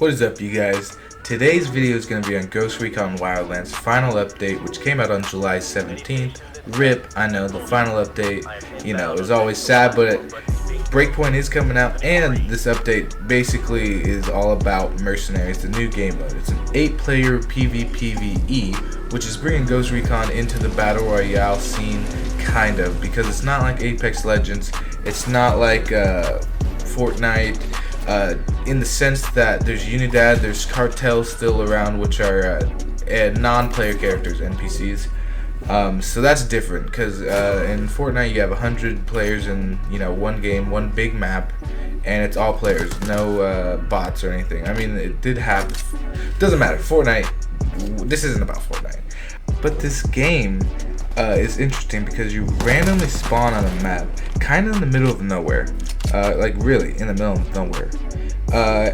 What is up, you guys? Today's video is going to be on Ghost Recon Wildlands final update, which came out on July 17th. RIP, I know, the final update, is always sad, but Breakpoint is coming out, and this update basically is all about Mercenaries, the new game mode. It's an 8-player PvPvE, which is bringing Ghost Recon into the Battle Royale scene, kind of, because it's not like Apex Legends, it's not like Fortnite, in the sense that there's Unidad, there's cartels still around, which are non-player characters, NPCs. So that's different, because in Fortnite you have 100 players in one game, one big map, and it's all players, no bots or anything. I mean, it did have, doesn't matter. Fortnite, this isn't about Fortnite, but this game is interesting because you randomly spawn on a map, kind of in the middle of nowhere, like really in the middle of nowhere.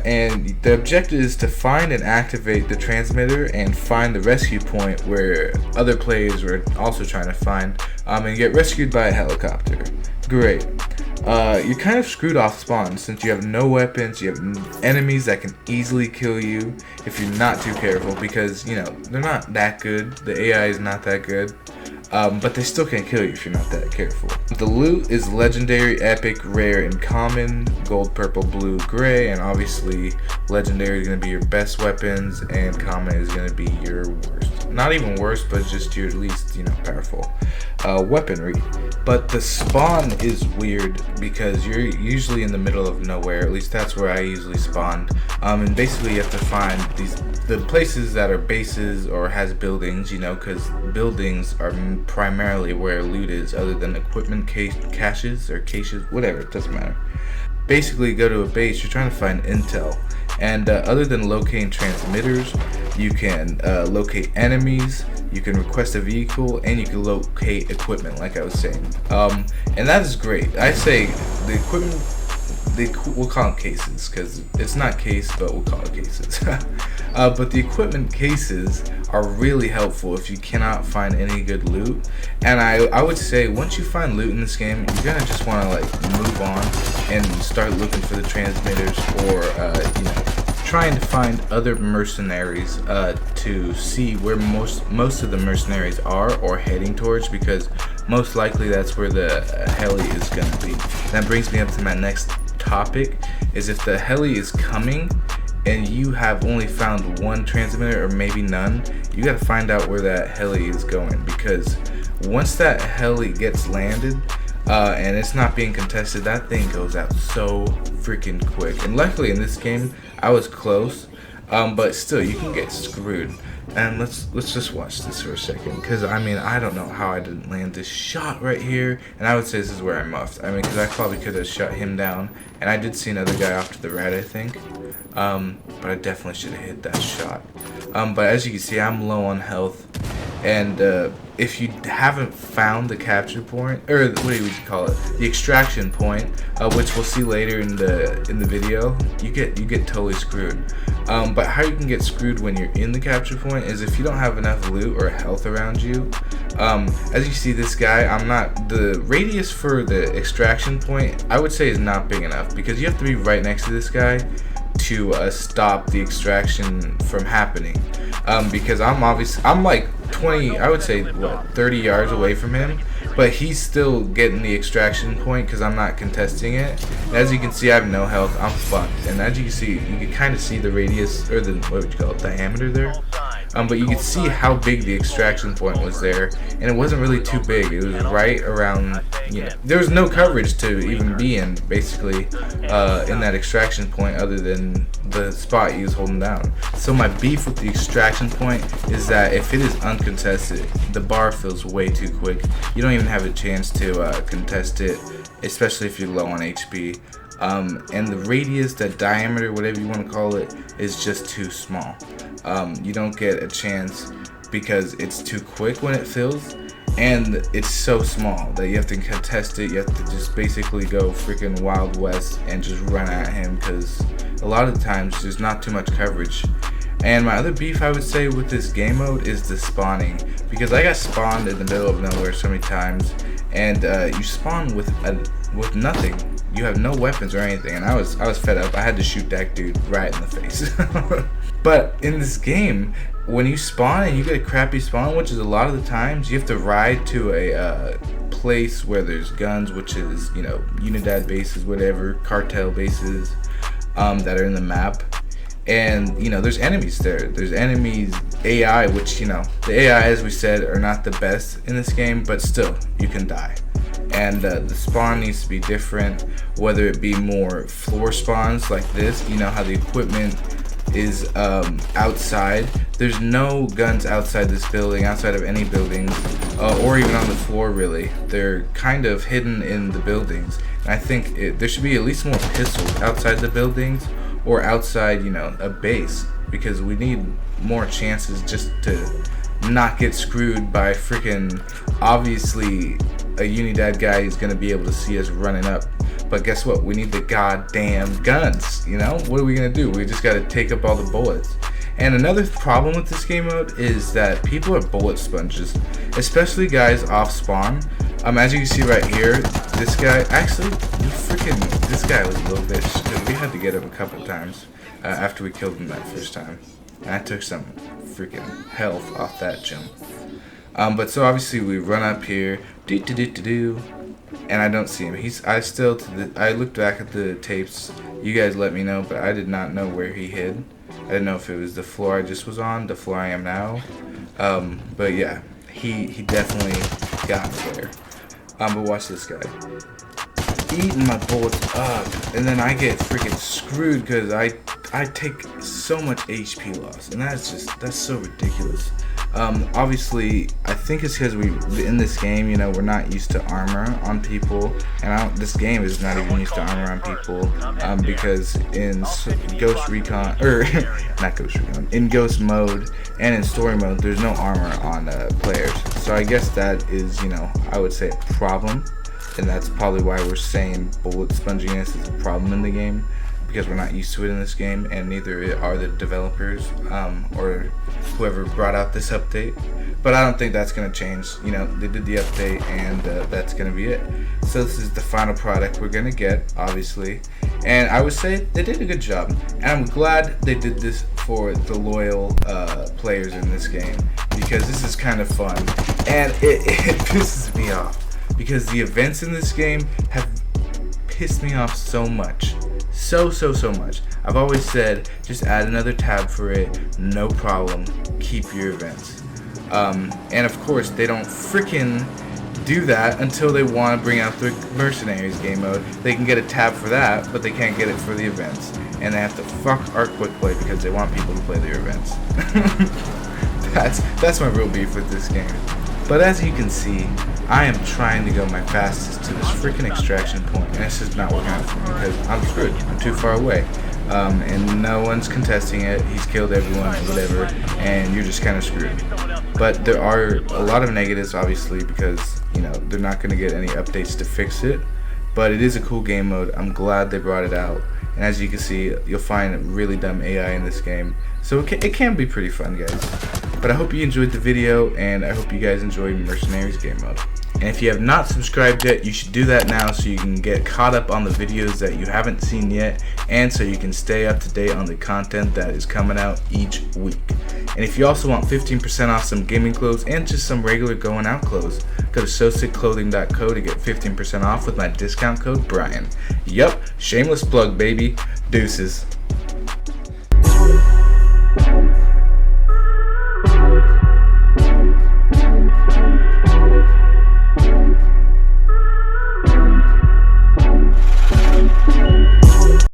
And the objective is to find and activate the transmitter and find the rescue point where other players were also trying to find, and get rescued by a helicopter. Great. You're kind of screwed off spawn since you have no weapons, you have enemies that can easily kill you if you're not too careful, because they're not that good, the AI is not that good. But they still can't kill you if you're not that careful. The loot is legendary, epic, rare, and common, gold, purple, blue, gray, and obviously legendary is going to be your best weapons, and common is going to be your worst. Not even worst, but just your least, powerful weaponry. But the spawn is weird because you're usually in the middle of nowhere, at least that's where I usually spawned. And basically you have to find the places that are bases or has buildings, because buildings are primarily where loot is, other than equipment caches, whatever, it doesn't matter. Basically, go to a base, you're trying to find intel, and other than locating transmitters, you can locate enemies, you can request a vehicle, and you can locate equipment, like I was saying. And that is great. I say the equipment, we'll call them cases, because it's not case, but we'll call it cases. But the equipment cases are really helpful if you cannot find any good loot. And I would say once you find loot in this game, you're gonna just want to move on and start looking for the transmitters, or trying to find other mercenaries to see where most of the mercenaries are or heading towards, because most likely that's where the heli is gonna be. That brings me up to my next topic, is if the heli is coming and you have only found one transmitter or maybe none, you gotta find out where that heli is going, because once that heli gets landed and it's not being contested, that thing goes out so freaking quick. And luckily in this game I was close, but still you can get screwed. And let's just watch this for a second, because I don't know how I didn't land this shot right here, and I would say this is where I muffed. Because I probably could have shut him down, and I did see another guy off to the right, I think, but I definitely should have hit that shot. But as you can see, I'm low on health, and if you haven't found the capture point, or what do you call it, the extraction point, which we'll see later in the video, you get totally screwed. But how you can get screwed when you're in the capture point is if you don't have enough loot or health around you. As you see, this guy, the radius for the extraction point, I would say, is not big enough, because you have to be right next to this guy to stop the extraction from happening. Because I'm like 20, I would say 30 yards away from him, but he's still getting the extraction point because I'm not contesting it. And as you can see, I have no health, I'm fucked. And as you can see, you can kind of see the radius, or the, what would you call it, diameter there. But you can see how big the extraction point was there, and it wasn't really too big. It was right around, there was no coverage to even be in, basically, in that extraction point, other than the spot he was holding down. So my beef with the extraction point is that if it is uncontested, the bar fills way too quick. You don't even have a chance to contest it, especially if you're low on HP. And the radius, the diameter, whatever you want to call it, is just too small. You don't get a chance because it's too quick when it fills, and it's so small that you have to contest it. You have to just basically go freaking Wild West and just run at him, because a lot of the times there's not too much coverage. And my other beef, I would say, with this game mode is the spawning, because I got spawned in the middle of nowhere so many times, and you spawn with nothing. you have no weapons or anything, and I was fed up. I had to shoot that dude right in the face. But in this game, when you spawn and you get a crappy spawn, which is a lot of the times, you have to ride to a place where there's guns, which is, you know, Unidad bases, whatever, cartel bases that are in the map. And, you know, there's enemies there. There's enemies, AI, which, you know, the AI, as we said, are not the best in this game, but still, you can die. And the spawn needs to be different, whether it be more floor spawns like this. You know how the equipment is outside. There's no guns outside this building, outside of any buildings, or even on the floor really. They're kind of hidden in the buildings. And I think there should be at least more pistols outside the buildings, or outside, you know, a base, because we need more chances just to not get screwed by freaking, obviously a Unidad guy is going to be able to see us running up, but guess what, we need the goddamn guns, you know. What are we going to do? We just got to take up all the bullets. And another problem with this game mode is that people are bullet sponges, especially guys off spawn. As you can see right here, this guy, actually, this guy was a little bitch, because we had to get him a couple times after we killed him that first time. And I took some freaking health off that jump. But so obviously we run up here, and I don't see him. I looked back at the tapes. You guys let me know, but I did not know where he hid. I didn't know if it was the floor I just was on, the floor I am now. But yeah, he definitely got me there. But watch this guy. Eating my bullets up, and then I get freaking screwed because I take so much HP loss, and that's so ridiculous. Obviously, I think it's because in this game, you know, we're not used to armor on people, and this game is not even used to armor on people, because in Ghost Recon, or not Ghost Recon, in Ghost mode and in story mode, there's no armor on players. So I guess that is, you know, I would say a problem, and that's probably why we're saying bullet sponginess is a problem in the game, because we're not used to it in this game, and neither are the developers or whoever brought out this update. But I don't think that's going to change. You know, they did the update, and that's going to be it. So this is the final product we're going to get, obviously. And I would say they did a good job. And I'm glad they did this for the loyal players in this game, because this is kind of fun. And it pisses me off, because the events in this game have pissed me off so much. So much. I've always said, just add another tab for it, no problem, keep your events. And of course, they don't freaking do that until they want to bring out the Mercenaries game mode. They can get a tab for that, but they can't get it for the events. And they have to fuck our quick play because they want people to play their events. That's my real beef with this game. But as you can see, I am trying to go my fastest to this freaking extraction point, and this is not working out for me because I'm screwed. I'm too far away, and no one's contesting it. He's killed everyone or whatever, and you're just kind of screwed. But there are a lot of negatives, obviously, because, you know, they're not going to get any updates to fix it. But it is a cool game mode. I'm glad they brought it out. And as you can see, you'll find really dumb AI in this game. So it can be pretty fun, guys. But I hope you enjoyed the video, and I hope you guys enjoyed Mercenaries game mode. And if you have not subscribed yet, you should do that now so you can get caught up on the videos that you haven't seen yet, and so you can stay up to date on the content that is coming out each week. And if you also want 15% off some gaming clothes and just some regular going out clothes, go to SoSickClothing.co to get 15% off with my discount code Brian. Yup, shameless plug, baby. Deuces.